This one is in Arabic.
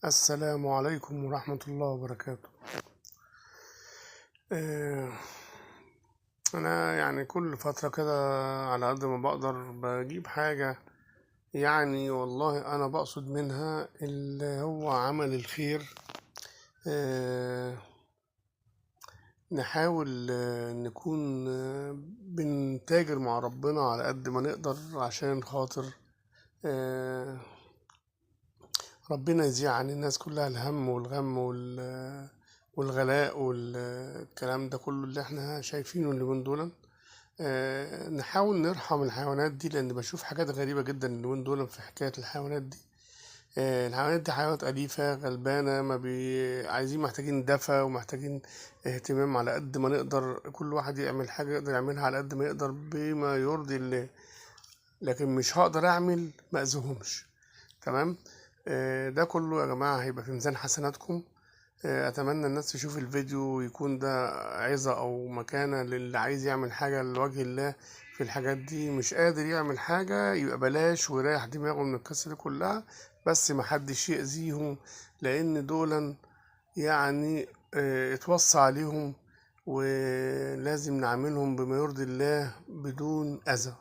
السلام عليكم ورحمة الله وبركاته. آه، أنا يعني كل فترة كده على قد ما بقدر بجيب حاجة، يعني والله أنا بقصد منها اللي هو عمل الخير. آه، نحاول نكون بنتاجر مع ربنا على قد ما نقدر عشان خاطر آه، ربنا يزيع عن الناس كلها الهم والغم والغلاء والكلام ده كله اللي احنا شايفينه اليومين دول. نحاول نرحم الحيوانات دي، لان بشوف حاجات غريبة جدا اليومين دول في حكاية الحيوانات دي. الحيوانات دي حيوانات أليفة غلبانة، ما عايزين، محتاجين دفى ومحتاجين اهتمام على قد ما نقدر. كل واحد يعمل حاجة يقدر يعملها على قد ما يقدر بما يرضي الله، لكن مش هقدر أعمل ما أذيهمش. تمام. ده كله يا جماعة هيبقى في ميزان حسناتكم. أتمنى الناس تشوف الفيديو ويكون ده عظة أو مكانة للي عايز يعمل حاجة لوجه الله في الحاجات دي. مش قادر يعمل حاجة يبقى بلاش ويريح دماغه من القصة دي كلها، بس محدش يأذيهم، لأن دولا يعني اتوصى عليهم ولازم نعملهم بما يرضي الله بدون أذى.